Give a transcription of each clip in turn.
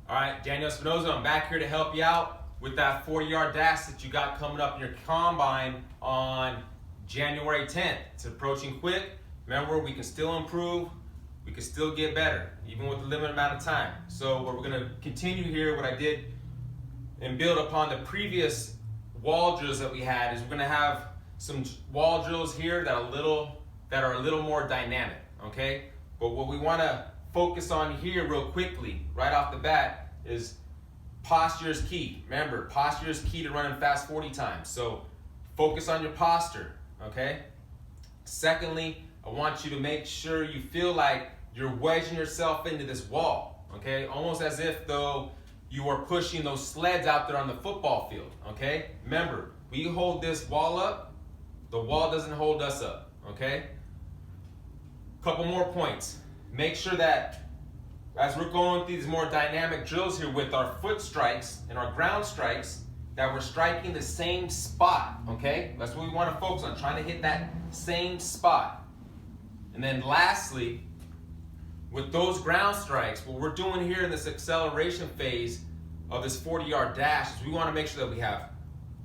All right, Daniel Espinoza, I'm back here to help you out with that 40-yard dash that you got coming up in your combine on January 10th. It's approaching quick. Remember, we can still improve. We can still get better, even with the limited amount of time. So we're going to continue here what I did and build upon the previous wall drills that we had. Is we're going to have some wall drills here that are a little more dynamic, okay? But what we want to focus on here real quickly, right off the bat, is posture is key. Remember, posture is key to running fast 40 times. So focus on your posture, okay? Secondly, I want you to make sure you feel like you're wedging yourself into this wall, okay? Almost as if though you are pushing those sleds out there on the football field, okay? Remember, we hold this wall up, the wall doesn't hold us up, okay? Couple more points. Make sure that as we're going through these more dynamic drills here with our foot strikes and our ground strikes, that we're striking the same spot, okay? That's what we want to focus on, trying to hit that same spot. And then lastly, with those ground strikes, what we're doing here in this acceleration phase of this 40-yard dash is we want to make sure that we have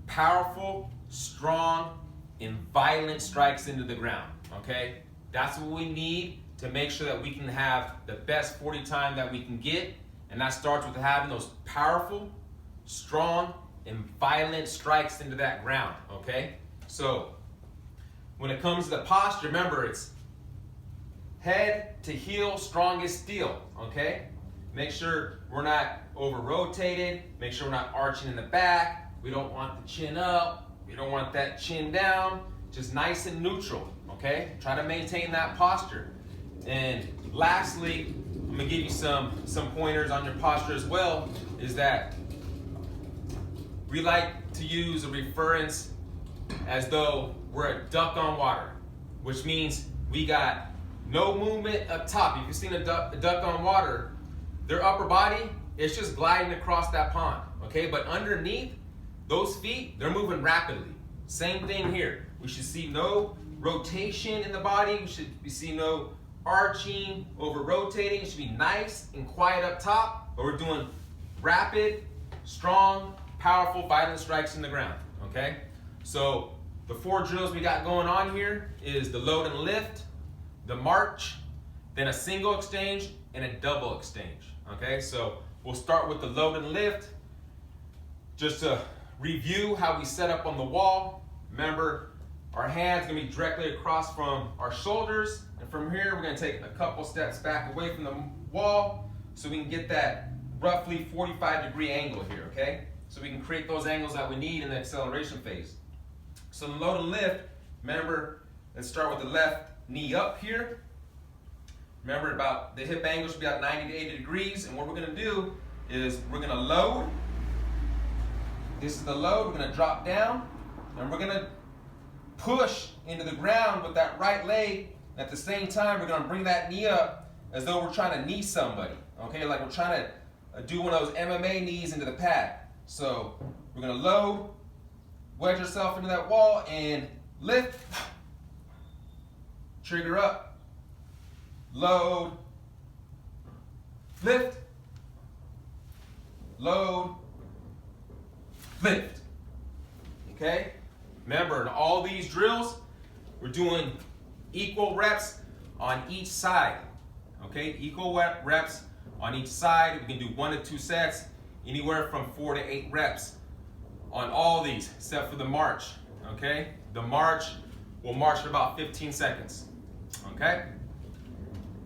powerful, strong, and violent strikes into the ground, okay? That's what we need to make sure that we can have the best 40 time that we can get, and that starts with having those powerful, strong, and violent strikes into that ground, okay? So, when it comes to the posture, remember it's head to heel, strongest steel, okay? Make sure we're not over-rotated, make sure we're not arching in the back, we don't want the chin up, we don't want that chin down, just nice and neutral, okay? Try to maintain that posture. And lastly, I'm gonna give you some pointers on your posture as well, is that we like to use a reference as though we're a duck on water, which means we got no movement up top. If you've seen a duck on water, their upper body, it's just gliding across that pond, okay? But underneath, those feet, they're moving rapidly. Same thing here. We should see no rotation in the body. We should see no arching, over rotating. It should be nice and quiet up top, but we're doing rapid, strong, powerful, violent strikes in the ground, okay? So the 4 drills we got going on here is the load and lift, the march, then a single exchange, and a double exchange, okay? So we'll start with the load and lift. Just to review how we set up on the wall, remember, our hands are gonna be directly across from our shoulders, and from here we're gonna take a couple steps back away from the wall so we can get that roughly 45-degree angle here, okay? So we can create those angles that we need in the acceleration phase. So the load and lift, remember, let's start with the left knee up here. Remember, about the hip angle should be about 90 to 80 degrees, and what we're gonna do is we're gonna load. This is the load, we're gonna drop down, and we're gonna push into the ground with that right leg. At the same time, we're gonna bring that knee up as though we're trying to knee somebody, okay? Like we're trying to do one of those MMA knees into the pad. So we're gonna load, wedge yourself into that wall, and lift, trigger up, load, lift, load, lift, okay? Remember, in all these drills, we're doing equal reps on each side, okay? Equal reps on each side. We can do 1 to 2 sets, anywhere from 4 to 8 reps on all these, except for the march, okay? The march, we'll march for about 15 seconds, okay?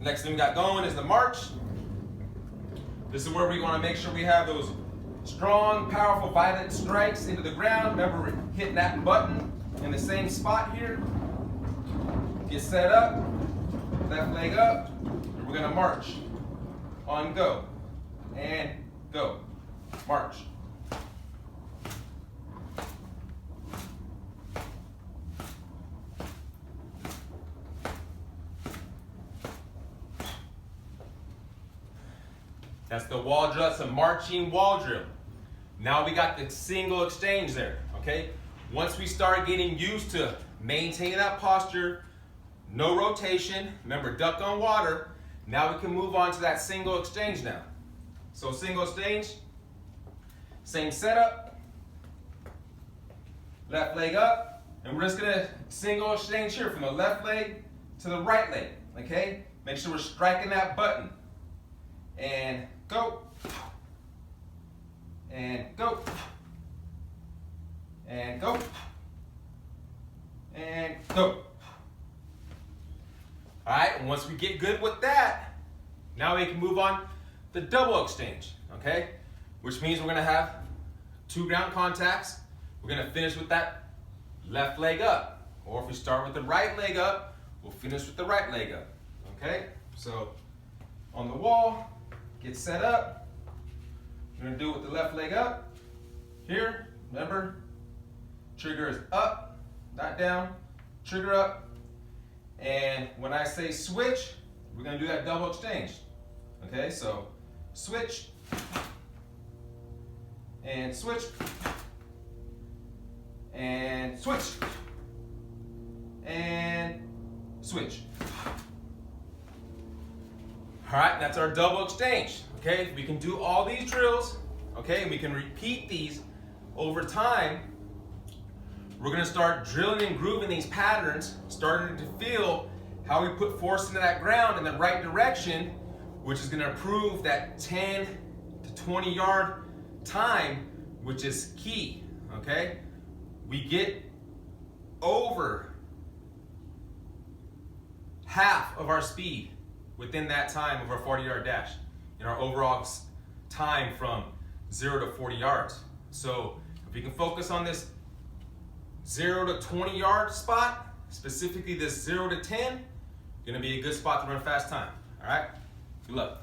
Next thing we got going is the march. This is where we want to make sure we have those strong, powerful, violent strikes into the ground. Remember, we're hitting that button in the same spot here. Get set up, left leg up, and we're gonna march. On go, and go, march. That's the wall drill, that's a marching wall drill. Now we got the single exchange there, okay? Once we start getting used to maintaining that posture, no rotation, remember duck on water, now we can move on to that single exchange now. So single exchange, same setup, left leg up, and we're just gonna single exchange here from the left leg to the right leg, okay? Make sure we're striking that button. And go. And go. And go. And go. All right, and once we get good with that, now we can move on to double exchange, okay? Which means we're gonna have 2 ground contacts. We're gonna finish with that left leg up. Or if we start with the right leg up, we'll finish with the right leg up, okay? So on the wall, get set up. We're gonna do it with the left leg up. Here, remember, trigger is up, not down, trigger up. And when I say switch, we're gonna do that double exchange. Okay, so switch, and switch, and switch, and switch. All right, that's our double exchange. Okay, we can do all these drills, okay, and we can repeat these over time. We're gonna start drilling and grooving these patterns, starting to feel how we put force into that ground in the right direction, which is gonna improve that 10 to 20 yard time, which is key, okay? We get over half of our speed within that time of our 40-yard dash in our overall time from 0 to 40 yards. So if we can focus on this 0 to 20 yard spot, specifically this 0 to 10, gonna be a good spot to run fast time. All right, good luck.